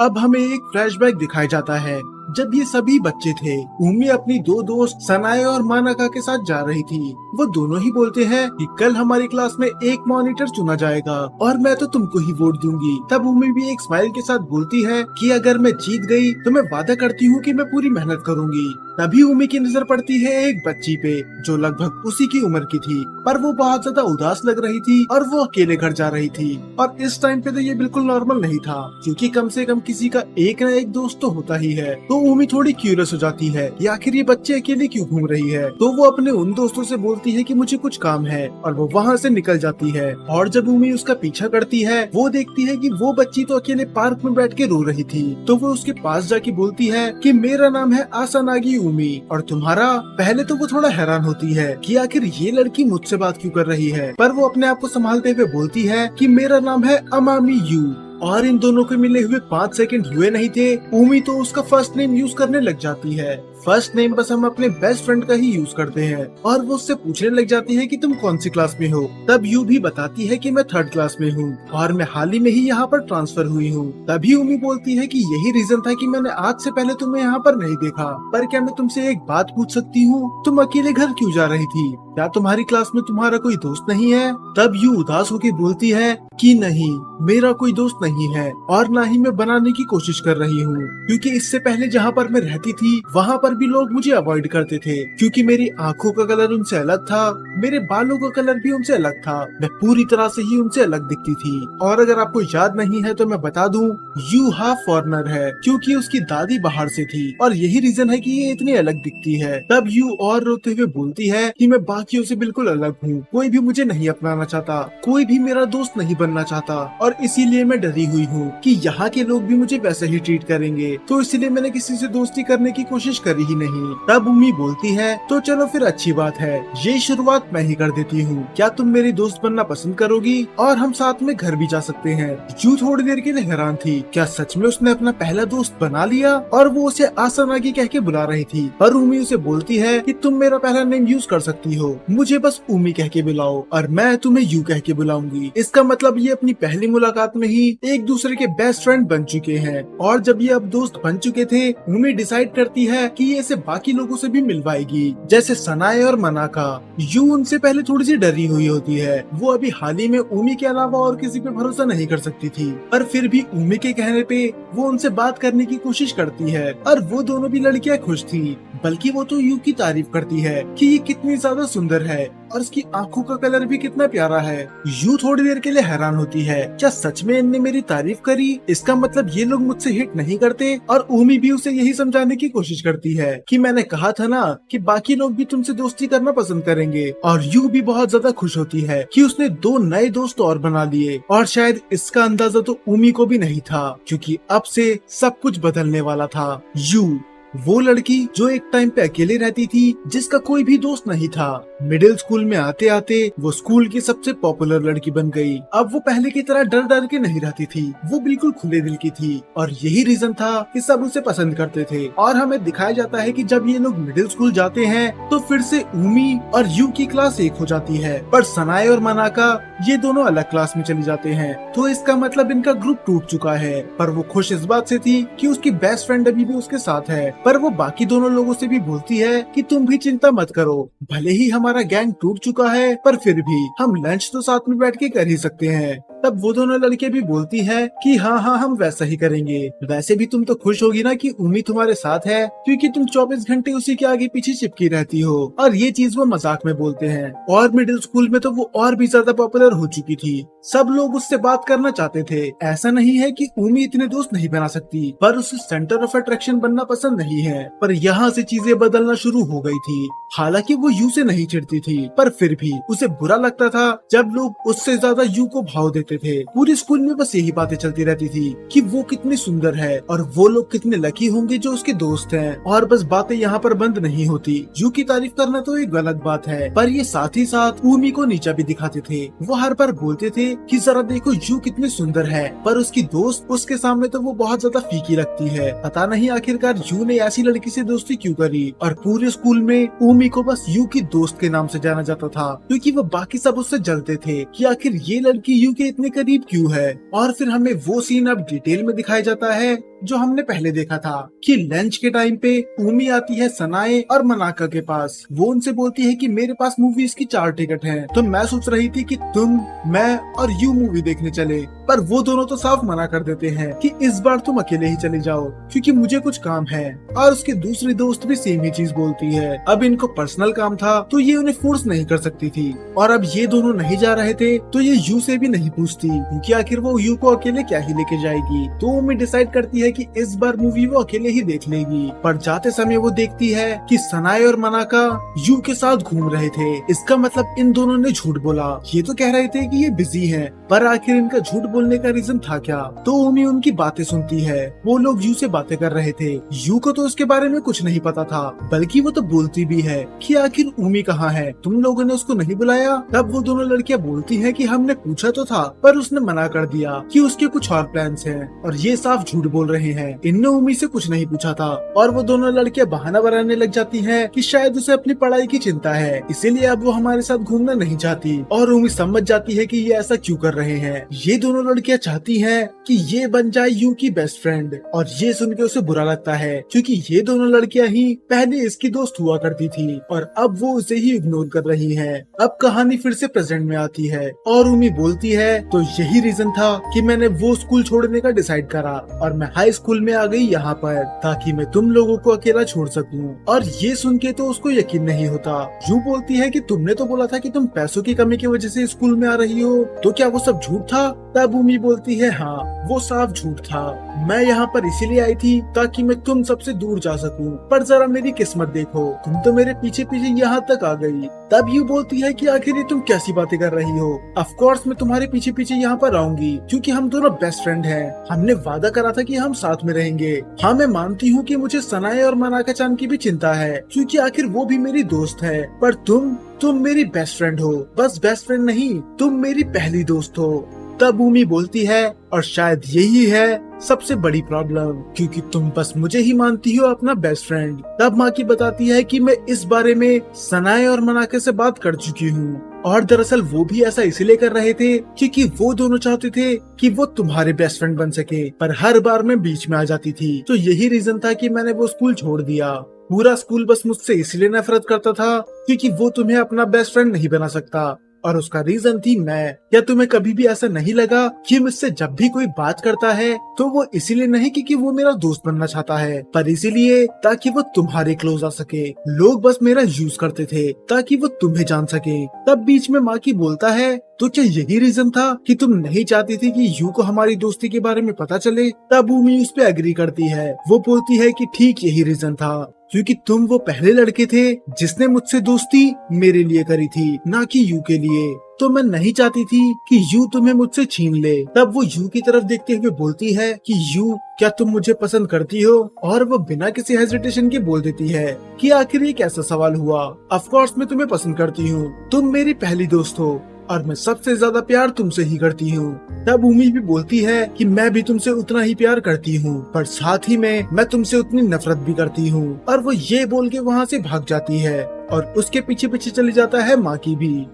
अब हमें एक फ्लैशबैक दिखाया जाता है जब ये सभी बच्चे थे। उमी अपनी दो दोस्त सनाए और मानका के साथ जा रही थी। वो दोनों ही बोलते हैं कि कल हमारी क्लास में एक मॉनिटर चुना जाएगा और मैं तो तुमको ही वोट दूंगी। तब उमी भी एक स्माइल के साथ बोलती है कि अगर मैं जीत गई तो मैं वादा करती हूँ कि मैं पूरी मेहनत करूंगी। तभी उमी की नजर पड़ती है एक बच्ची पे जो लगभग उसी की उम्र की थी, पर वो बहुत ज्यादा उदास लग रही थी और वो अकेले घर जा रही थी। और इस टाइम पे तो ये बिल्कुल नॉर्मल नहीं था, क्योंकि कम से कम किसी का एक न एक दोस्त तो होता ही है। तो उमी थोड़ी क्यूरियस हो जाती है कि आखिर ये बच्चे अकेले क्यों घूम रही है। तो वो अपने उन दोस्तों से बोलती है कि मुझे कुछ काम है, और वो वहाँ से निकल जाती है। और जब उमी उसका पीछा करती है, वो देखती है कि वो बच्ची तो अकेले पार्क में बैठ के रो रही थी। तो वो उसके पास जाके बोलती है कि मेरा नाम है आसानागी उमी और तुम्हारा। पहले तो वो थोड़ा हैरान होती है कि आखिर ये लड़की मुझसे बात क्यों कर रही है, पर वो अपने आप को संभालते हुए बोलती है कि मेरा नाम है अमामी यू। और इन दोनों के मिले हुए 5 सेकंड हुए नहीं थे, उमी तो उसका फर्स्ट नेम यूज करने लग जाती है। फर्स्ट नेम बस हम अपने बेस्ट फ्रेंड का ही यूज करते हैं। और वो उससे पूछने लग जाती है कि तुम कौन सी क्लास में हो। तब यू भी बताती है कि मैं 3rd क्लास में हूँ और मैं हाल ही में ही यहाँ पर ट्रांसफर हुई हूँ। तभी उमी बोलती है कि यही रीजन था कि मैंने आज से पहले तुम्हें यहाँ पर नहीं देखा। पर क्या मैं तुमसे एक बात पूछ सकती हूँ, तुम अकेले घर क्यों जा रही थी? क्या तुम्हारी क्लास में तुम्हारा कोई दोस्त नहीं है? तब यू उदास होकर बोलती है कि नहीं, मेरा कोई दोस्त नहीं है और ना ही मैं बनाने की कोशिश कर रही हूँ, क्योंकि इससे पहले जहाँ पर मैं रहती थी वहाँ पर भी लोग मुझे अवॉइड करते थे, क्योंकि मेरी आंखों का कलर उनसे अलग था, मेरे बालों का कलर भी उनसे अलग था, मैं पूरी तरह से ही उनसे अलग दिखती थी। और अगर आपको याद नहीं है तो मैं बता दूं, यू हाफ फॉरेनर है, क्योंकि उसकी दादी बाहर से थी और यही रीजन है कि ये इतनी अलग दिखती है। तब यू और रोते हुए बोलती है कि मैं बाकियों से बिल्कुल अलग हूँ, कोई भी मुझे नहीं अपनाना चाहता, कोई भी मेरा दोस्त नहीं बनना चाहता, और इसीलिए मैं डरी हुई हूँ कि यहाँ के लोग भी मुझे वैसे ही ट्रीट करेंगे, तो इसलिए मैंने किसी से दोस्ती करने की कोशिश करी ही नहीं। तब उम्मी बोलती है तो चलो फिर अच्छी बात है, ये शुरुआत मैं ही कर देती हूँ, क्या तुम मेरी दोस्त बनना पसंद करोगी और हम साथ में घर भी जा सकते हैं। यू थोड़ी देर के लिए हैरान थी, क्या सच में उसने अपना पहला दोस्त बना लिया और वो उसे आसानागी कह के बुला रही थी। पर उम्मी उसे बोलती है कि तुम मेरा पहला नेम यूज कर सकती हो, मुझे बस उम्मी कह के बुलाओ और मैं तुम्हें यू कह के बुलाऊंगी। इसका मतलब ये अपनी पहली मुलाकात में ही एक दूसरे के बेस्ट फ्रेंड बन चुके हैं। और जब ये अब दोस्त बन चुके थे, उम्मी डिसाइड करती है कि ये इसे बाकी लोगों से भी मिलवाएगी, जैसे सनाए और मनाका। यू उनसे पहले थोड़ी सी डरी हुई होती है, वो अभी हाल ही में उम्मी के अलावा और किसी पे भरोसा नहीं कर सकती थी, पर फिर भी उम्मी के कहने पे वो उनसे बात करने की कोशिश करती है। और वो दोनों भी लड़कियां खुश थी, बल्कि वो तो यू की तारीफ करती है कि ये कितनी ज्यादा सुंदर है और इसकी आंखों का कलर भी कितना प्यारा है। यू थोड़ी देर के लिए हैरान होती है, क्या सच में इनने मेरी तारीफ करी? इसका मतलब ये लोग मुझसे हिट नहीं करते। और उमी भी उसे यही समझाने की कोशिश करती है कि मैंने कहा था ना कि बाकी लोग भी तुमसे दोस्ती करना पसंद करेंगे। और यू भी बहुत ज्यादा खुश होती है कि उसने 2 नए दोस्त और बना लिए, और शायद इसका अंदाजा तो उमी को भी नहीं था, क्योंकि अब से सब कुछ बदलने वाला था। यू वो लड़की जो एक टाइम पे अकेले रहती थी, जिसका कोई भी दोस्त नहीं था, मिडिल स्कूल में आते आते वो स्कूल की सबसे पॉपुलर लड़की बन गई। अब वो पहले की तरह डर डर के नहीं रहती थी, वो बिल्कुल खुले दिल की थी, और यही रीजन था कि सब उसे पसंद करते थे। और हमें दिखाया जाता है कि जब ये लोग मिडिल स्कूल जाते हैं तो फिर से उमी और यू की क्लास एक हो जाती है, पर सनाए और मनाका ये दोनों अलग क्लास में चली जाते हैं। तो इसका मतलब इनका ग्रुप टूट चुका है। पर वो खुश इस बात से थी कि उसकी बेस्ट फ्रेंड अभी भी उसके साथ है। पर वो बाकी दोनों लोगों से भी बोलती है कि तुम भी चिंता मत करो, भले ही हमारा गैंग टूट चुका है, पर फिर भी हम लंच तो साथ में बैठ के कर ही सकते हैं। तब वो दोनों लड़के भी बोलती है कि हाँ हाँ हम वैसा ही करेंगे। वैसे भी तुम तो खुश होगी ना कि उम्मी तुम्हारे साथ है, क्योंकि तुम 24 घंटे उसी के आगे पीछे चिपकी रहती हो। और ये चीज वो मजाक में बोलते हैं। और मिडिल स्कूल में तो वो और भी ज्यादा पॉपुलर हो चुकी थी, सब लोग उससे बात करना चाहते थे। ऐसा नहीं है कि उम्मी इतने दोस्त नहीं बना सकती, पर उसे सेंटर ऑफ अट्रैक्शन बनना पसंद नहीं है। पर यहाँ से चीजें बदलना शुरू हो गई थी। हालांकि वो यू से नहीं चिढ़ती थी, पर फिर भी उसे बुरा लगता था जब लोग उससे ज्यादा यू को भाव देते थे। पूरे स्कूल में बस यही बातें चलती रहती थी कि वो कितनी सुंदर है और वो लोग कितने लकी होंगे जो उसके दोस्त हैं। और बस बातें यहाँ पर बंद नहीं होती। यू की तारीफ करना तो एक गलत बात है, पर ये साथ ही साथ उमी को नीचा भी दिखाते थे। वो हर बार बोलते थे कि जरा देखो यू कितनी सुंदर है, पर उसकी दोस्त उसके सामने तो वो बहुत ज्यादा फीकी लगती है। पता नहीं आखिरकार यू ने ऐसी लड़की से दोस्ती क्यों करी। और पूरे स्कूल में उमी को बस यू की दोस्त के नाम से जाना जाता था, क्योंकि वो बाकी सब उससे जलते थे कि आखिर ये लड़की यू के इतने इतने करीब क्यों है। और फिर हमें वो सीन अब डिटेल में दिखाया जाता है जो हमने पहले देखा था कि लंच के टाइम पे उमी आती है सनाए और मनाका के पास। वो उनसे बोलती है कि मेरे पास मूवीज की 4 टिकट हैं, तो मैं सोच रही थी कि तुम, मैं और यू मूवी देखने चले, पर वो दोनों तो साफ मना कर देते हैं कि इस बार तुम अकेले ही चले जाओ क्योंकि मुझे कुछ काम है। और उसकी दूसरी दोस्त भी सेम ही चीज बोलती है। अब इनको पर्सनल काम था तो ये उन्हें फोर्स नहीं कर सकती थी। और अब ये दोनों नहीं जा रहे थे तो ये यू से भी नहीं पूछती क्योंकि आखिर वो यू को अकेले क्या ही लेके जाएगी। तो उमी डिसाइड करती है कि इस बार मूवी वो अकेले ही देख लेगी। पर जाते समय वो देखती है कि सनाए और मनाका यू के साथ घूम रहे थे। इसका मतलब इन दोनों ने झूठ बोला। ये तो कह रहे थे कि ये बिजी हैं, पर आखिर इनका झूठ बोलने का रीजन था क्या। तो उमी उनकी बातें सुनती है। वो लोग यू से बातें कर रहे थे। यू को तो उसके बारे में कुछ नहीं पता था, बल्कि वो तो बोलती भी है कि आखिर उमी कहाँ है, तुम लोगों ने उसको नहीं बुलाया। तब वो दोनों लड़कियां बोलती हैं कि हमने पूछा तो था पर उसने मना कर दिया कि उसके कुछ और प्लान्स हैं और ये साफ झूठ बोल रहे हैं, इनने उमी से कुछ नहीं पूछा था। और वो दोनों लड़कियां बहाना बनाने लग जाती हैं कि शायद उसे अपनी पढ़ाई की चिंता है, इसीलिए अब वो हमारे साथ घूमना नहीं चाहती। और उमी समझ जाती है कि ये ऐसा क्यों कर रहे हैं। ये दोनों लड़कियां चाहती हैं कि ये बन जाए यू की बेस्ट फ्रेंड, और ये सुन के उसे बुरा लगता है क्योंकि ये दोनों लड़कियां ही पहले इसकी दोस्त हुआ करती थी और अब वो उसे ही इग्नोर कर रही है। अब कहानी फिर से प्रेजेंट में आती है और उमी बोलती है तो यही रीजन था कि मैंने वो स्कूल छोड़ने का डिसाइड करा और मैं हाई स्कूल में आ गई यहाँ पर ताकि मैं तुम लोगों को अकेला छोड़ सकूं। और ये सुन के तो उसको यकीन नहीं होता। यू बोलती है कि तुमने तो बोला था कि तुम पैसों की कमी की वजह से स्कूल में आ रही हो, तो क्या वो सब झूठ था। तब उमी बोलती है हाँ वो साफ झूठ था, मैं यहाँ पर इसीलिए आई थी ताकि मैं तुम सबसे दूर जा सकूं, पर जरा मेरी किस्मत देखो, तुम तो मेरे पीछे पीछे यहाँ तक आ गई। तब यू बोलती है कि आखिर ये तुम कैसी बातें कर रही हो, ऑफ कोर्स मैं तुम्हारे पीछे पीछे यहाँ पर आऊंगी क्योंकि हम दोनों बेस्ट फ्रेंड हैं, हमने वादा करा था कि हम साथ में रहेंगे। हाँ मैं मानती हूँ कि मुझे सनाए और मनाका चान की भी चिंता है क्योंकि आखिर वो भी मेरी दोस्त है, पर तुम मेरी बेस्ट फ्रेंड हो, बस बेस्ट फ्रेंड नहीं, तुम मेरी पहली दोस्त हो। तब उमी बोलती है और शायद यही है सबसे बड़ी प्रॉब्लम क्योंकि तुम बस मुझे ही मानती हो अपना बेस्ट फ्रेंड। तब माकी बताती है कि मैं इस बारे में सनाए और मनाके से बात कर चुकी हूँ और दरअसल वो भी ऐसा इसलिए कर रहे थे क्योंकि वो दोनों चाहते थे कि वो तुम्हारे बेस्ट फ्रेंड बन सके, पर हर बार मैं बीच में आ जाती थी, तो यही रीजन था कि मैंने वो स्कूल छोड़ दिया। पूरा स्कूल बस मुझसे इसलिए नफरत करता था क्योंकि वो तुम्हें अपना बेस्ट फ्रेंड नहीं बना सकता और उसका रीजन थी मैं। क्या तुम्हें कभी भी ऐसा नहीं लगा कि मुझसे जब भी कोई बात करता है तो वो इसीलिए नहीं क्योंकि वो मेरा दोस्त बनना चाहता है, पर इसीलिए ताकि वो तुम्हारे क्लोज आ सके। लोग बस मेरा यूज करते थे ताकि वो तुम्हें जान सके। तब बीच में माँ की बोलता है तो क्या यही रीजन था कि तुम नहीं चाहती थी कि यू को हमारी दोस्ती के बारे में पता चले। तब उमी उस पे एग्री करती है। वो बोलती है कि ठीक यही रीजन था क्योंकि तुम वो पहले लड़के थे जिसने मुझसे दोस्ती मेरे लिए करी थी, ना कि यू के लिए, तो मैं नहीं चाहती थी कि यू तुम्हें मुझसे छीन ले। तब वो यू की तरफ देखते हुए बोलती है कि यू क्या तुम मुझे पसंद करती हो, और वो बिना किसी हेजिटेशन के बोल देती है कि आखिर ये कैसा सवाल हुआ, ऑफ कोर्स मैं तुम्हें पसंद करती हूँ, तुम मेरी पहली दोस्त हो और मैं सबसे ज्यादा प्यार तुमसे ही करती हूँ। तब उमी भी बोलती है कि मैं भी तुमसे उतना ही प्यार करती हूँ, पर साथ ही में मैं तुमसे उतनी नफरत भी करती हूँ। और वो ये बोल के वहाँ से भाग जाती है और उसके पीछे पीछे चली जाता है माँ की भी।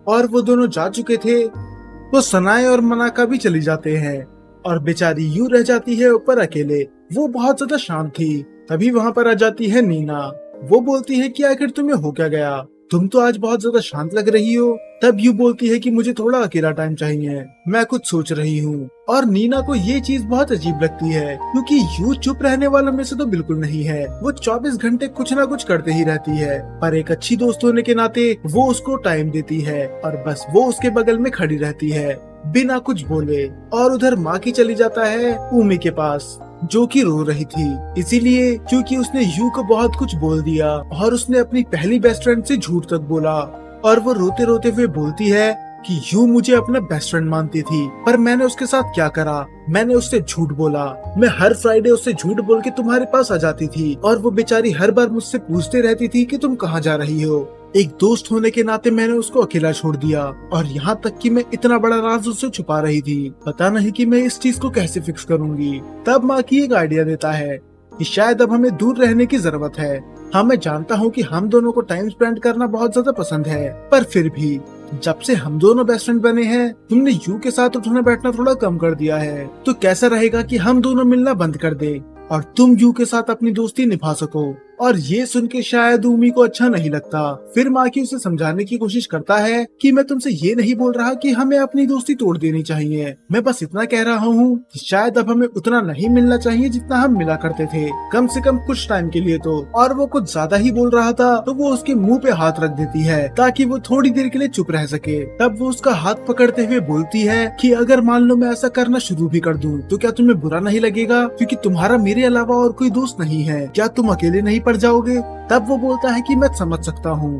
और वो दोनों जा चुके थे तो सनाए और मनाका भी चली जाते हैं और बेचारी यूं रह जाती है ऊपर अकेले। वो बहुत ज्यादा शांत थी। तभी वहाँ पर आ जाती है नीना। वो बोलती है कि आखिर तुम्हें हो क्या गया, तुम तो आज बहुत ज्यादा शांत लग रही हो। तब यू बोलती है कि मुझे थोड़ा अकेला टाइम चाहिए, मैं कुछ सोच रही हूँ। और नीना को ये चीज बहुत अजीब लगती है क्योंकि यू चुप रहने वालों में से तो बिल्कुल नहीं है। वो 24 घंटे कुछ ना कुछ करते ही रहती है, पर एक अच्छी दोस्त होने के नाते वो उसको टाइम देती है और बस वो उसके बगल में खड़ी रहती है बिना कुछ बोले। और उधर माँ की चली जाता है उमी के पास जो कि रो रही थी, इसीलिए क्योंकि उसने यू को बहुत कुछ बोल दिया और उसने अपनी पहली बेस्ट फ्रेंड से झूठ तक बोला। और वो रोते रोते हुए बोलती है कि यू मुझे अपना बेस्ट फ्रेंड मानती थी, पर मैंने उसके साथ क्या करा, मैंने उससे झूठ बोला। मैं हर फ्राइडे उससे झूठ बोल के तुम्हारे पास आ जाती थी और वो बेचारी हर बार मुझसे पूछते रहती थी कि तुम कहाँ जा रही हो। एक दोस्त होने के नाते मैंने उसको अकेला छोड़ दिया और यहाँ तक कि मैं इतना बड़ा राज उससे छुपा रही थी। पता नहीं कि मैं इस चीज को कैसे फिक्स करूंगी। तब माँ की एक आइडिया देता है कि शायद अब हमें दूर रहने की जरूरत है। हाँ मैं जानता हूँ कि हम दोनों को टाइम स्पेंड करना बहुत ज्यादा पसंद है, पर फिर भी जब से हम दोनों बेस्ट फ्रेंड बने हैं तुमने यू के साथ उठना बैठना थोड़ा कम कर दिया है, तो कैसा रहेगा कि हम दोनों मिलना बंद कर दे और तुम यू के साथ अपनी दोस्ती निभा सको। और ये सुन के शायद उमी को अच्छा नहीं लगता। फिर माकी उसे समझाने की कोशिश करता है कि मैं तुमसे ये नहीं बोल रहा कि हमें अपनी दोस्ती तोड़ देनी चाहिए, मैं बस इतना कह रहा हूँ कि शायद अब हमें उतना नहीं मिलना चाहिए जितना हम मिला करते थे, कम से कम कुछ टाइम के लिए तो। और वो कुछ ज्यादा ही बोल रहा था तो वो उसके मुंह पे हाथ रख देती है ताकि वो थोड़ी देर के लिए चुप रह सके। तब वो उसका हाथ पकड़ते हुए बोलती है कि अगर मान लो मैं ऐसा करना शुरू भी कर दूं तो क्या तुम्हें बुरा नहीं लगेगा, क्योंकि तुम्हारा मेरे अलावा और कोई दोस्त नहीं है, क्या तुम अकेले नहीं पड़ जाओगे। तब वो बोलता है कि मैं समझ सकता हूँ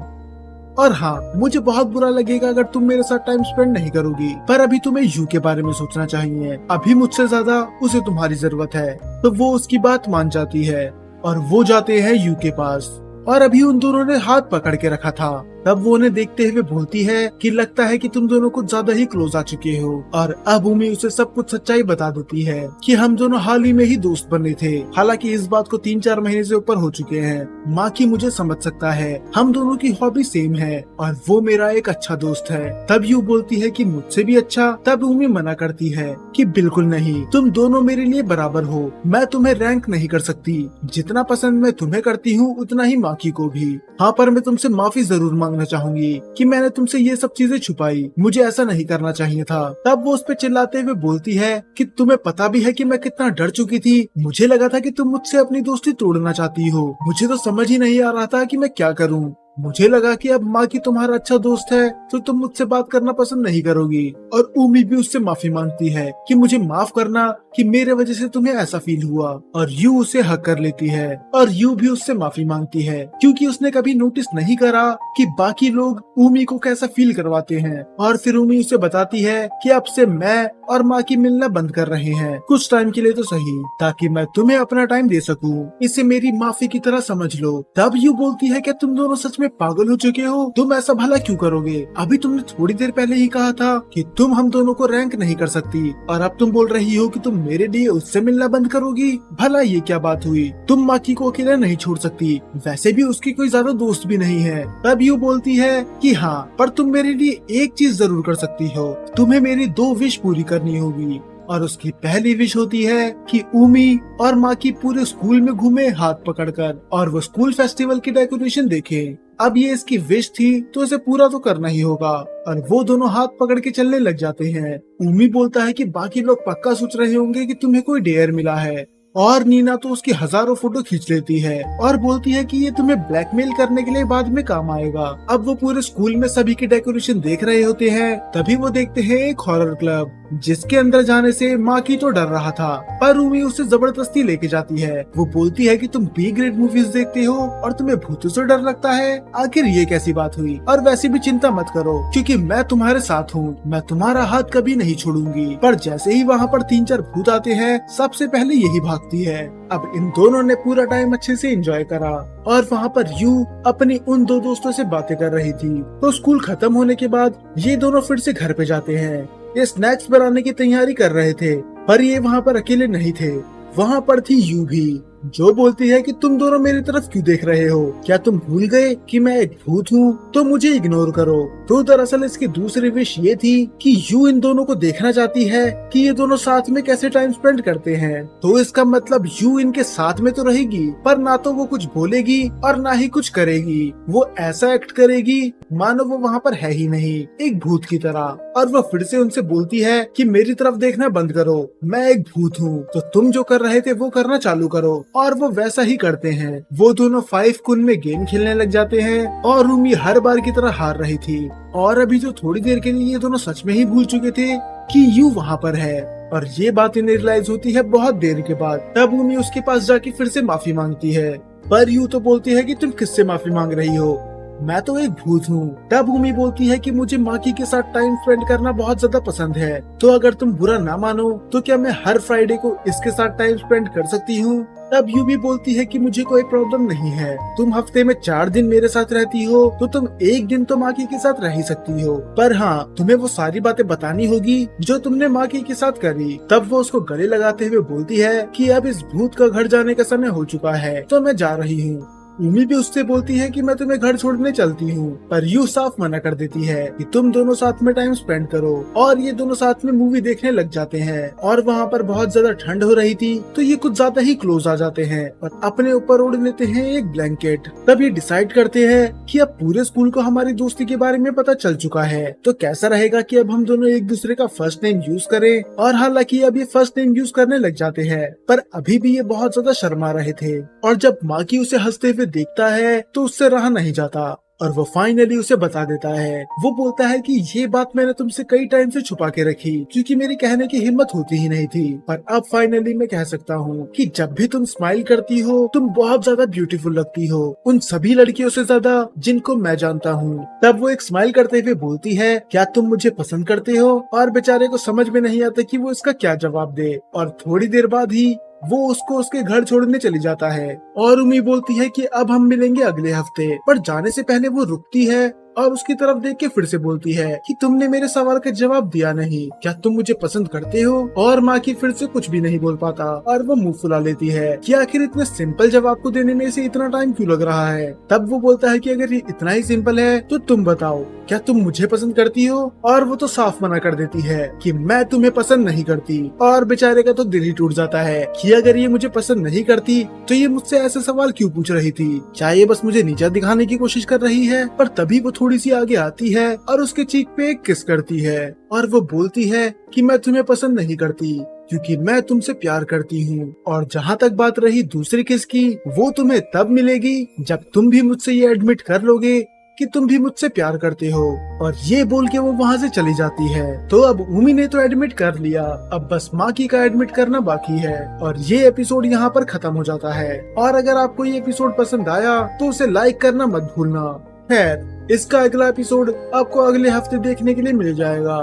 और हाँ, मुझे बहुत बुरा लगेगा अगर तुम मेरे साथ टाइम स्पेंड नहीं करोगी, पर अभी तुम्हें यू के बारे में सोचना चाहिए, अभी मुझसे ज्यादा उसे तुम्हारी जरूरत है। तो वो उसकी बात मान जाती है और वो जाते हैं यू के पास। और अभी उन दोनों ने हाथ पकड़ के रखा था। तब वो उन्हें देखते हुए बोलती है कि लगता है कि तुम दोनों कुछ ज्यादा ही क्लोज आ चुके हो। और अब उमी उसे सब कुछ सच्चाई बता देती है कि हम दोनों हाल ही में ही दोस्त बने थे, हालांकि इस बात को 3-4 महीने से ऊपर हो चुके हैं। माँ की मुझे समझ सकता है, हम दोनों की हॉबी सेम है और वो मेरा एक अच्छा दोस्त है। तब यू बोलती है कि मुझसे भी अच्छा। तब उमी मना करती है कि बिल्कुल नहीं, तुम दोनों मेरे लिए बराबर हो, मैं तुम्हें रैंक नहीं कर सकती, जितना पसंद मैं तुम्हें करती हूँ उतना ही माकी को भी। हाँ, पर मैं तुमसे माफी जरूर मांगना चाहूंगी कि मैंने तुमसे ये सब चीजें छुपाई, मुझे ऐसा नहीं करना चाहिए था। तब वो उस पे चिल्लाते हुए बोलती है कि तुम्हें पता भी है कि मैं कितना डर चुकी थी, मुझे लगा था कि तुम मुझसे अपनी दोस्ती तोड़ना चाहती हो, मुझे तो समझ ही नहीं आ रहा था कि मैं क्या करूं। मुझे लगा कि अब माँ की तुम्हारा अच्छा दोस्त है तो तुम मुझसे बात करना पसंद नहीं करोगी। और उमी भी उससे माफी मांगती है कि मुझे माफ करना कि मेरे वजह से तुम्हें ऐसा फील हुआ। और यू उसे हक कर लेती है और यू भी उससे माफी मांगती है, क्योंकि उसने कभी नोटिस नहीं करा कि बाकी लोग उमी को कैसा फील करवाते हैं। और फिर उमी उसे बताती है कि अब से मैं और माँ की मिलना बंद कर रहे हैं, कुछ टाइम के लिए तो सही, ताकि मैं तुम्हें अपना टाइम दे सकूं, इसे मेरी माफी की तरह समझ लो। तब यू बोलती है कि तुम दोनों सच में पागल हो चुके हो, तुम ऐसा भला क्यों करोगे, अभी तुमने थोड़ी देर पहले ही कहा था कि तुम हम दोनों को रैंक नहीं कर सकती, और अब तुम बोल रही हो कि तुम मेरे लिए उससे मिलना बंद करोगी। भला ये क्या बात हुई, तुम माकी को अकेला नहीं छोड़ सकती, वैसे भी उसकी कोई ज्यादा दोस्त भी नहीं है। तब यू बोलती है कि हाँ, पर तुम मेरे लिए एक चीज जरूर कर सकती हो, तुम्हें मेरी 2 विश पूरी करनी होगी। और उसकी पहली विश होती है कि उमी और माकी पूरे स्कूल में घूमे हाथ पकड़कर और वो स्कूल फेस्टिवल की डेकोरेशन देखे। अब ये इसकी विश थी तो इसे पूरा तो करना ही होगा। और वो दोनों हाथ पकड़ के चलने लग जाते हैं। उमी बोलता है कि बाकी लोग पक्का सोच रहे होंगे कि तुम्हें कोई डेयर मिला है। और नीना तो उसकी हजारों फोटो खींच लेती है और बोलती है कि ये तुम्हें ब्लैकमेल करने के लिए बाद में काम आएगा। अब वो पूरे स्कूल में सभी की डेकोरेशन देख रहे होते हैं, तभी वो देखते हैं एक हॉरर क्लब, जिसके अंदर जाने से माकी तो डर रहा था, पर उमी उसे जबरदस्ती लेके जाती है। वो बोलती है कि तुम बी ग्रेड मूवीज देखते हो और तुम्हें भूतों से डर लगता है, आखिर ये कैसी बात हुई। और वैसे भी चिंता मत करो, क्योंकि मैं तुम्हारे साथ हूँ, मैं तुम्हारा हाथ कभी नहीं छोड़ूंगी। पर जैसे ही वहाँ पर 3-4 भूत आते हैं, सबसे पहले यही भागती है। अब इन दोनों ने पूरा टाइम अच्छे से एंजॉय करा और वहाँ पर यू अपनी उन 2 दोस्तों से बातें कर रही थी। तो स्कूल खत्म होने के बाद ये दोनों फिर से घर पे जाते हैं। ये स्नैक्स बनाने की तैयारी कर रहे थे, पर ये वहाँ पर अकेले नहीं थे, वहाँ पर थी यू भी, जो बोलती है कि तुम दोनों मेरी तरफ क्यों देख रहे हो, क्या तुम भूल गए कि मैं एक भूत हूँ, तो मुझे इग्नोर करो। तो दरअसल इसकी दूसरी विश ये थी कि यू इन दोनों को देखना चाहती है कि ये दोनों साथ में कैसे टाइम स्पेंड करते हैं। तो इसका मतलब यू इनके साथ में तो रहेगी, पर ना तो वो कुछ बोलेगी और ना ही कुछ करेगी। वो ऐसा एक्ट करेगी मानो वो वहाँ पर है ही नहीं, एक भूत की तरह। और वो फिर से उनसे बोलती है कि मेरी तरफ देखना बंद करो, मैं एक भूत हूँ, तो तुम जो कर रहे थे वो करना चालू करो। और वो वैसा ही करते हैं। वो दोनों 5 कुन में गेम खेलने लग जाते हैं और उमी हर बार की तरह हार रही थी। और अभी तो थोड़ी देर के लिए ये दोनों सच में ही भूल चुके थे कि यू वहाँ पर है। और ये बात इन्हें रियलाइज होती है बहुत देर के बाद। तब उमी उसके पास जाके फिर से माफी मांगती है, पर यू तो बोलती है कि तुम किससे माफी मांग रही हो, मैं तो एक भूत हूँ। तब उमी बोलती है कि मुझे माकी के साथ टाइम स्पेंड करना बहुत ज्यादा पसंद है, तो अगर तुम बुरा ना मानो तो क्या मैं हर फ्राइडे को इसके साथ टाइम स्पेंड कर सकती हूँ। तब यू भी बोलती है कि मुझे कोई प्रॉब्लम नहीं है, तुम हफ्ते में 4 दिन मेरे साथ रहती हो तो तुम एक दिन तो माकी के साथ रह ही सकती हो, पर हाँ, तुम्हें वो सारी बातें बतानी होगी जो तुमने माकी के साथ करी। तब वो उसको गले लगाते हुए बोलती है कि अब इस भूत का घर जाने का समय हो चुका है, तो मैं जा रही हूँ। उमी भी उससे बोलती है कि मैं तुम्हें घर छोड़ने चलती हूँ, पर यू साफ मना कर देती है कि तुम दोनों साथ में टाइम स्पेंड करो। और ये दोनों साथ में मूवी देखने लग जाते हैं। और वहाँ पर बहुत ज्यादा ठंड हो रही थी, तो ये कुछ ज्यादा ही क्लोज आ जाते हैं और अपने ऊपर ओढ़ लेते हैं एक ब्लैंकेट। तब ये डिसाइड करते हैं कि अब पूरे स्कूल को हमारी दोस्ती के बारे में पता चल चुका है, तो कैसा रहेगा कि अब हम दोनों एक दूसरे का फर्स्ट नेम यूज करें। और हालांकि अब ये फर्स्ट नेम यूज करने लग जाते हैं, पर अभी भी ये बहुत ज्यादा शर्मा रहे थे। और जब माकी उसे हंसते हुए देखता है तो उससे रहा नहीं जाता और वो फाइनली उसे बता देता है। वो बोलता है कि ये बात मैंने तुमसे कई टाइम से छुपा के रखी, क्योंकि मेरी कहने की हिम्मत होती ही नहीं थी, पर अब फाइनली मैं कह सकता हूँ कि जब भी तुम स्माइल करती हो तुम बहुत ज्यादा ब्यूटीफुल लगती हो, उन सभी लड़कियों से ज्यादा जिनको मैं जानता हूँ। तब वो एक स्माइल करते हुए बोलती है, क्या तुम मुझे पसंद करते हो? और बेचारे को समझ में नहीं आता कि वो इसका क्या जवाब दे। और थोड़ी देर बाद ही वो उसको उसके घर छोड़ने चली जाता है। और उमी बोलती है कि अब हम मिलेंगे अगले हफ्ते, पर जाने से पहले वो रुकती है और उसकी तरफ देख के फिर से बोलती है कि तुमने मेरे सवाल का जवाब दिया नहीं, क्या तुम मुझे पसंद करते हो? और माँ की फिर से कुछ भी नहीं बोल पाता और वो मुंह फुला लेती है कि आखिर इतने सिंपल जवाब को देने में इसे इतना टाइम क्यों लग रहा है। तब वो बोलता है कि अगर ये इतना ही सिंपल है तो तुम बताओ, क्या तुम मुझे पसंद करती हो? और वो तो साफ मना कर देती है कि मैं तुम्हें पसंद नहीं करती। और बेचारे का तो दिल ही टूट जाता है कि अगर ये मुझे पसंद नहीं करती तो ये मुझसे ऐसे सवाल क्यों पूछ रही थी, क्या ये बस मुझे नीचा दिखाने की कोशिश कर रही है? पर तभी वो थोड़ी सी आगे आती है और उसके चीक पे एक किस करती है और वो बोलती है कि मैं तुम्हें पसंद नहीं करती, क्योंकि मैं तुमसे प्यार करती हूँ। और जहाँ तक बात रही दूसरी किस की, वो तुम्हें तब मिलेगी जब तुम भी मुझसे ये एडमिट कर लोगे कि तुम भी मुझसे प्यार करते हो। और ये बोल के वो वहाँ से चली जाती है। तो अब उमी ने तो एडमिट कर लिया, अब बस माकी का एडमिट करना बाकी है। और ये एपिसोड यहाँ पर खत्म हो जाता है। और अगर आपको ये एपिसोड पसंद आया तो उसे लाइक करना मत भूलना। खैर, इसका अगला एपिसोड आपको अगले हफ्ते देखने के लिए मिल जाएगा।